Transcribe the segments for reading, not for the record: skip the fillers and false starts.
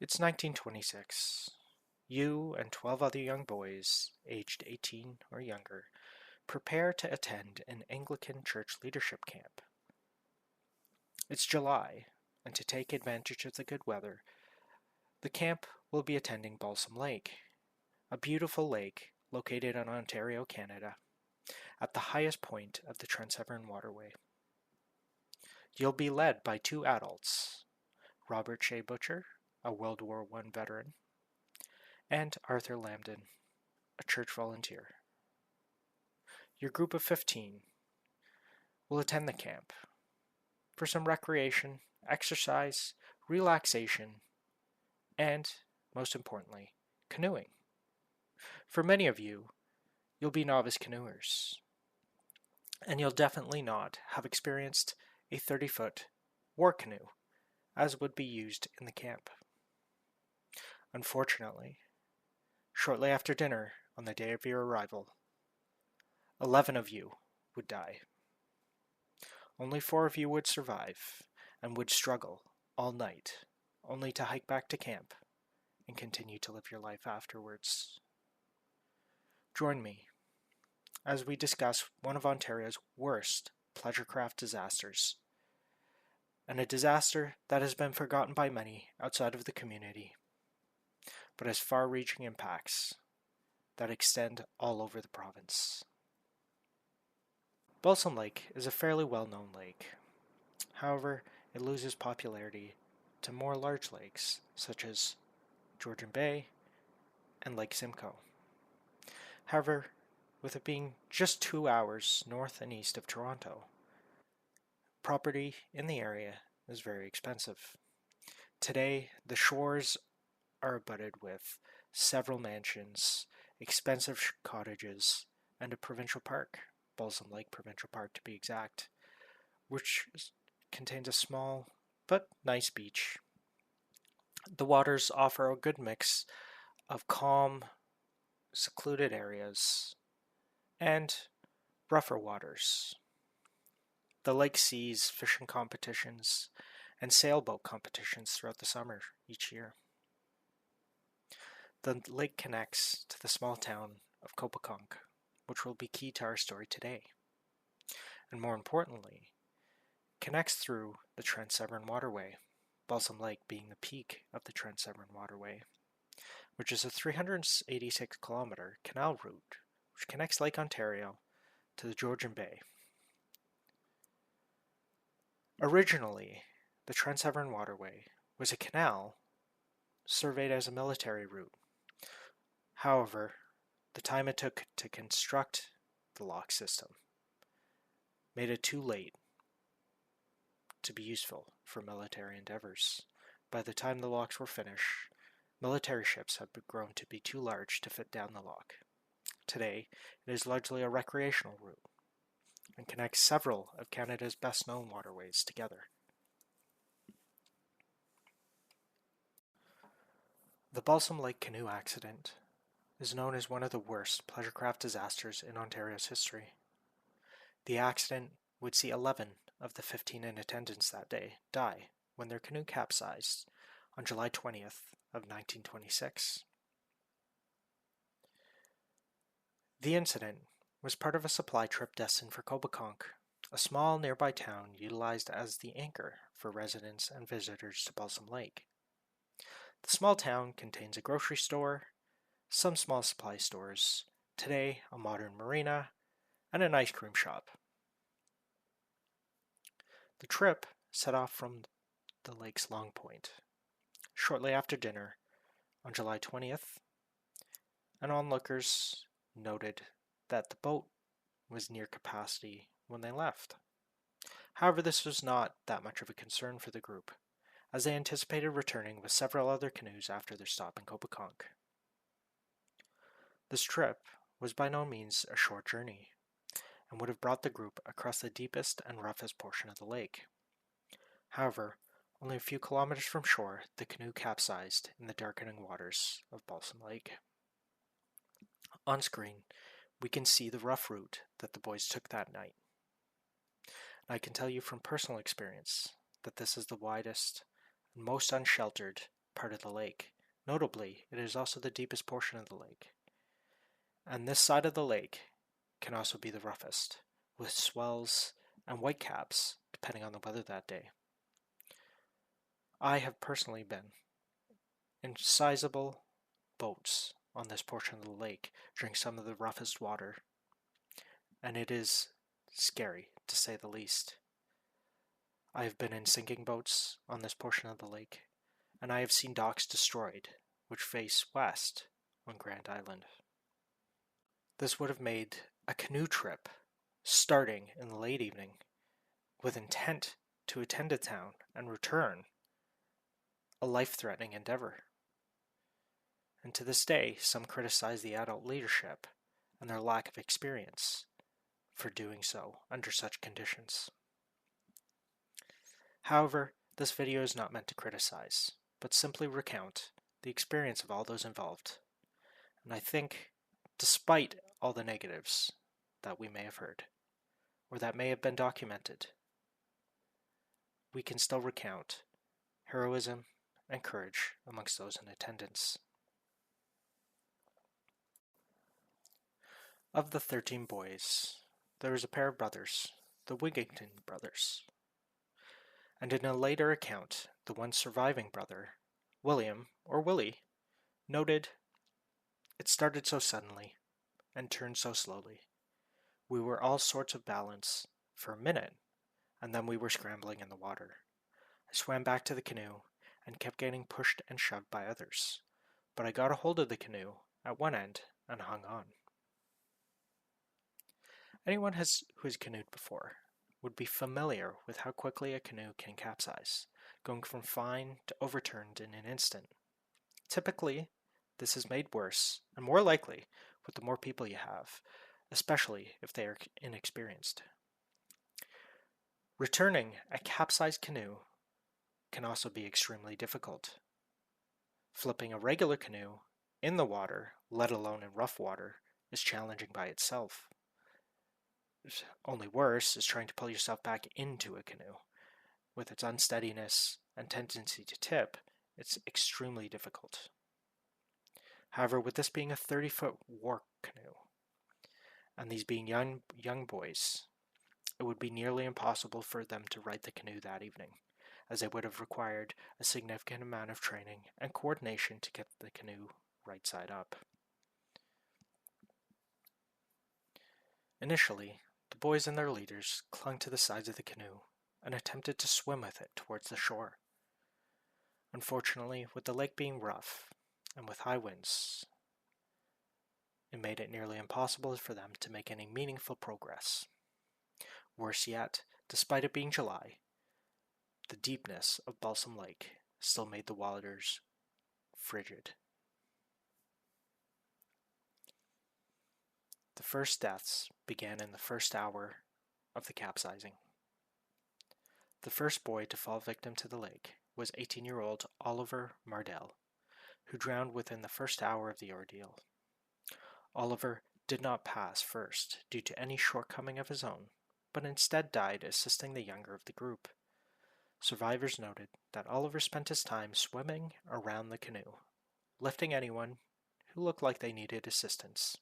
It's 1926. You and 12 other young boys, aged 18 or younger, prepare to attend an Anglican Church leadership camp. It's July, and to take advantage of the good weather, the camp will be attending Balsam Lake, a beautiful lake located in Ontario, Canada, at the highest point of the Trans-Severn Waterway. You'll be led by two adults, Robert Shea-Butcher, a World War I veteran, and Arthur Lambden, a church volunteer. Your group of 15 will attend the camp for some recreation, exercise, relaxation, and, most importantly, canoeing. For many of you, you'll be novice canoers, and you'll definitely not have experienced a 30-foot war canoe, as would be used in the camp. Unfortunately, shortly after dinner on the day of your arrival, 11 of you would die. Only 4 of you would survive and would struggle all night, only to hike back to camp and continue to live your life afterwards. Join me as we discuss one of Ontario's worst pleasure craft disasters, and a disaster that has been forgotten by many outside of the community, but has far-reaching impacts that extend all over the province. Balsam Lake is a fairly well-known lake. However, it loses popularity to more large lakes, such as Georgian Bay and Lake Simcoe. However, with it being just 2 hours north and east of Toronto, property in the area is very expensive. Today, the shores are abutted with several mansions, expensive cottages, and a provincial park, Balsam Lake Provincial Park to be exact, which contains a small but nice beach. The waters offer a good mix of calm, secluded areas and rougher waters. The lake sees fishing competitions and sailboat competitions throughout the summer each year. The lake connects to the small town of Copaconk, which will be key to our story today. And more importantly, connects through the Trans-Severn Waterway, Balsam Lake being the peak of the Trans-Severn Waterway, which is a 386-kilometer canal route which connects Lake Ontario to the Georgian Bay. Originally, the Trans-Severn Waterway was a canal surveyed as a military route. However, the time it took to construct the lock system made it too late to be useful for military endeavors. By the time the locks were finished, military ships had grown to be too large to fit down the lock. Today, it is largely a recreational route and connects several of Canada's best-known waterways together. The Balsam Lake Canoe Accident is known as one of the worst pleasure craft disasters in Ontario's history. The accident would see 11 of the 15 in attendance that day die when their canoe capsized on July 20th of 1926. The incident was part of a supply trip destined for Copaconk, a small nearby town utilized as the anchor for residents and visitors to Balsam Lake. The small town contains a grocery store, some small supply stores, today a modern marina, and an ice cream shop. The trip set off from the lake's Long Point shortly after dinner on July 20th, and onlookers noted that the boat was near capacity when they left. However, this was not that much of a concern for the group, as they anticipated returning with several other canoes after their stop in Copaconk. This trip was by no means a short journey, and would have brought the group across the deepest and roughest portion of the lake. However, only a few kilometers from shore, the canoe capsized in the darkening waters of Balsam Lake. On screen, we can see the rough route that the boys took that night. And I can tell you from personal experience that this is the widest and most unsheltered part of the lake. Notably, it is also the deepest portion of the lake. And this side of the lake can also be the roughest, with swells and whitecaps, depending on the weather that day. I have personally been in sizable boats on this portion of the lake during some of the roughest water, and it is scary, to say the least. I have been in sinking boats on this portion of the lake, and I have seen docks destroyed, which face west on Grand Island. This would have made a canoe trip starting in the late evening with intent to attend a town and return a life-threatening endeavor. And to this day, some criticize the adult leadership and their lack of experience for doing so under such conditions. However, this video is not meant to criticize, but simply recount the experience of all those involved. And I think, despite all the negatives that we may have heard, or that may have been documented, we can still recount heroism and courage amongst those in attendance. Of the 13 boys, there was a pair of brothers, the Wigington brothers. And in a later account, the one surviving brother, William, or Willie, noted, "It started so suddenly and turned so slowly. We were all sorts of balance for a minute, and then we were scrambling in the water. I swam back to the canoe and kept getting pushed and shoved by others, but I got a hold of the canoe at one end and hung on." Anyone who has canoed before would be familiar with how quickly a canoe can capsize, going from fine to overturned in an instant. Typically, this is made worse and more likely with the more people you have, especially if they are inexperienced. Returning a capsized canoe can also be extremely difficult. Flipping a regular canoe in the water, let alone in rough water, is challenging by itself. Only worse is trying to pull yourself back into a canoe. With its unsteadiness and tendency to tip, it's extremely difficult. However, with this being a 30-foot war canoe, and these being young boys, it would be nearly impossible for them to ride the canoe that evening, as they would have required a significant amount of training and coordination to get the canoe right side up. Initially, the boys and their leaders clung to the sides of the canoe and attempted to swim with it towards the shore. Unfortunately, with the lake being rough and with high winds, it made it nearly impossible for them to make any meaningful progress. Worse yet, despite it being July, the deepness of Balsam Lake still made the waters frigid. The first deaths began in the first hour of the capsizing. The first boy to fall victim to the lake was 18-year-old Oliver Mardell, who drowned within the first hour of the ordeal. Oliver did not pass first due to any shortcoming of his own, but instead died assisting the younger of the group. Survivors noted that Oliver spent his time swimming around the canoe, lifting anyone who looked like they needed assistance.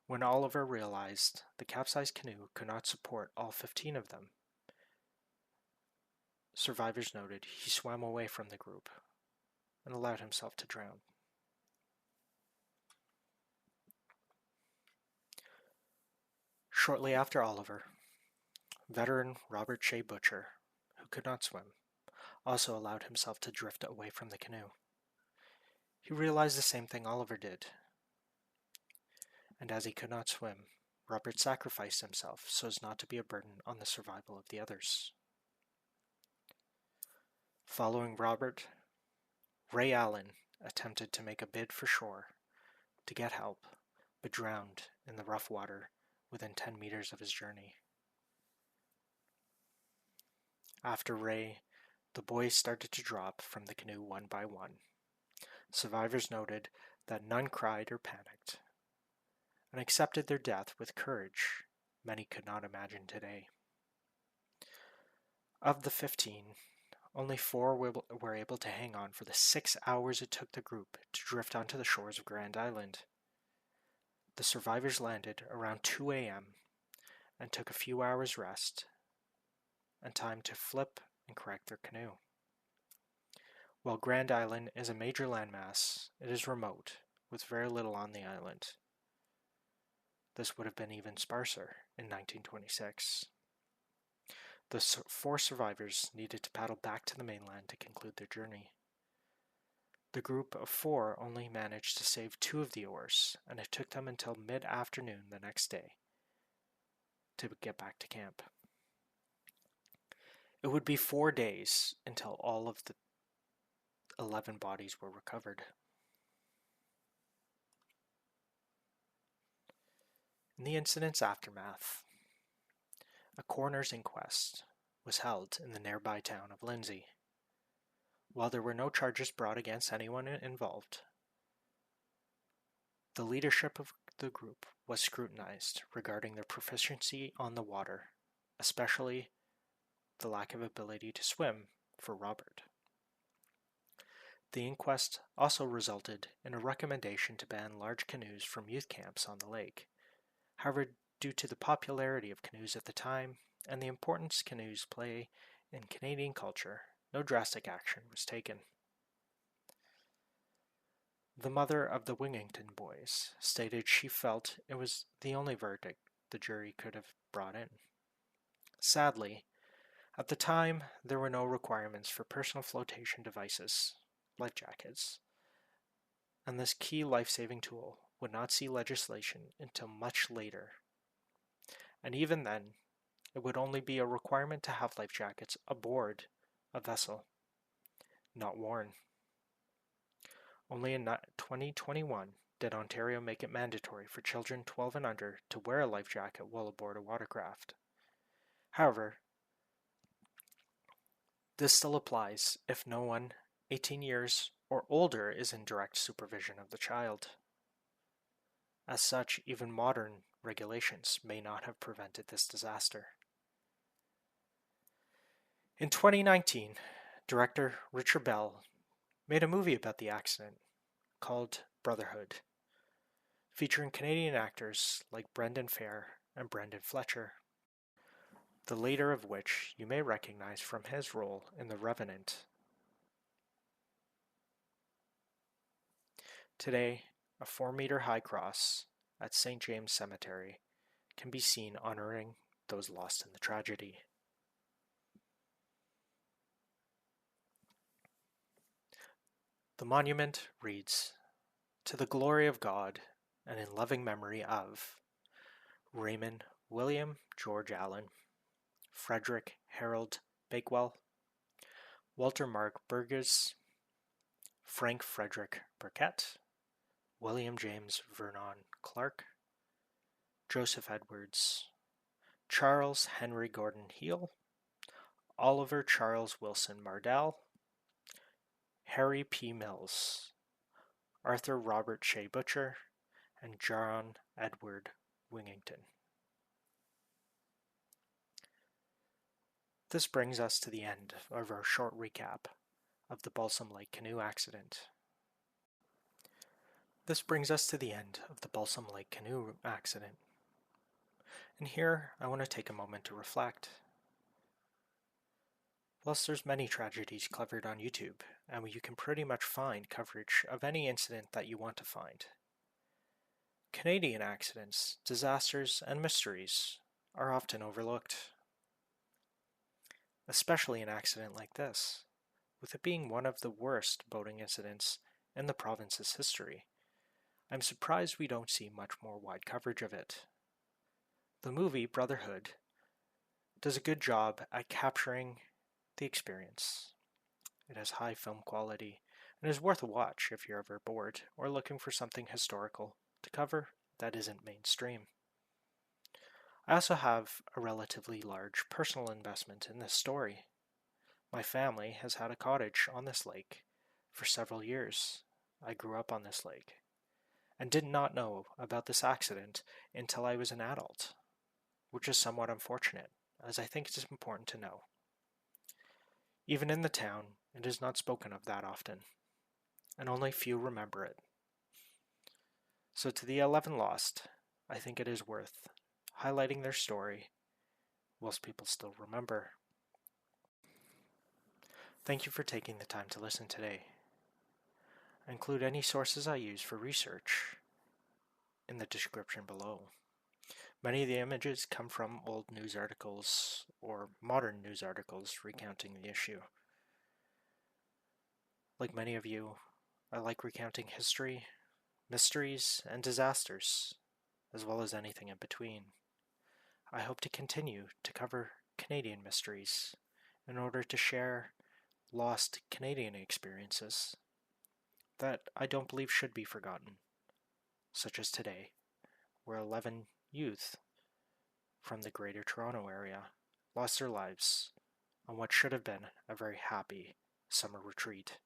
When Oliver realized the capsized canoe could not support all 15 of them, survivors noted he swam away from the group and allowed himself to drown. Shortly after Oliver, veteran Robert Shea-Butcher, who could not swim, also allowed himself to drift away from the canoe. He realized the same thing Oliver did, and as he could not swim, Robert sacrificed himself so as not to be a burden on the survival of the others. Following Robert, Ray Allen attempted to make a bid for shore to get help, but drowned in the rough water within 10 meters of his journey. After Ray, the boys started to drop from the canoe one by one. Survivors noted that none cried or panicked, and accepted their death with courage many could not imagine today. Of the 15, Only 4 were able to hang on for the 6 hours it took the group to drift onto the shores of Grand Island. The survivors landed around 2 a.m. and took a few hours rest and time to flip and correct their canoe. While Grand Island is a major landmass, it is remote, with very little on the island. This would have been even sparser in 1926. The 4 survivors needed to paddle back to the mainland to conclude their journey. The group of 4 only managed to save 2 of the oars, and it took them until mid-afternoon the next day to get back to camp. It would be 4 days until all of the 11 bodies were recovered. In the incident's aftermath, a coroner's inquest was held in the nearby town of Lindsay. While there were no charges brought against anyone involved, the leadership of the group was scrutinized regarding their proficiency on the water, especially the lack of ability to swim for Robert. The inquest also resulted in a recommendation to ban large canoes from youth camps on the lake. However, due to the popularity of canoes at the time and the importance canoes play in Canadian culture, no drastic action was taken. The mother of the Wingington boys stated she felt it was the only verdict the jury could have brought in. Sadly, at the time, there were no requirements for personal flotation devices, life jackets, and this key life-saving tool would not see legislation until much later. And even then, it would only be a requirement to have life jackets aboard a vessel, not worn. Only in 2021 did Ontario make it mandatory for children 12 and under to wear a life jacket while aboard a watercraft. However, this still applies if no one 18 years or older is in direct supervision of the child. As such, even modern regulations may not have prevented this disaster. In 2019, director Richard Bell made a movie about the accident called Brotherhood, featuring Canadian actors like Brendan Fair and Brendan Fletcher, the later of which you may recognize from his role in The Revenant. Today, a 4-meter high cross at St. James Cemetery can be seen honoring those lost in the tragedy. The monument reads, "To the glory of God and in loving memory of Raymond William George Allen, Frederick Harold Bakewell, Walter Mark Burgess, Frank Frederick Burkett, William James Vernon Clark, Joseph Edwards, Charles Henry Gordon Heal, Oliver Charles Wilson Mardell, Harry P. Mills, Arthur Robert Shea-Butcher, and John Edward Wingington." This brings us to the end of our short recap of the Balsam Lake Canoe Accident. And here I want to take a moment to reflect. Whilst there's many tragedies covered on YouTube, and you can pretty much find coverage of any incident that you want to find, Canadian accidents, disasters, and mysteries are often overlooked. Especially an accident like this, with it being one of the worst boating incidents in the province's history. I'm surprised we don't see much more wide coverage of it. The movie Brotherhood does a good job at capturing the experience. It has high film quality and is worth a watch if you're ever bored or looking for something historical to cover that isn't mainstream. I also have a relatively large personal investment in this story. My family has had a cottage on this lake for several years. I grew up on this lake and did not know about this accident until I was an adult, which is somewhat unfortunate, as I think it is important to know. Even in the town, it is not spoken of that often, and only few remember it. So to the 11 lost, I think it is worth highlighting their story whilst people still remember. Thank you for taking the time to listen today. I include any sources I use for research in the description below. Many of the images come from old news articles or modern news articles recounting the issue. Like many of you, I like recounting history, mysteries, and disasters, as well as anything in between. I hope to continue to cover Canadian mysteries in order to share lost Canadian experiences that I don't believe should be forgotten, such as today, where 11 youth from the Greater Toronto Area lost their lives on what should have been a very happy summer retreat.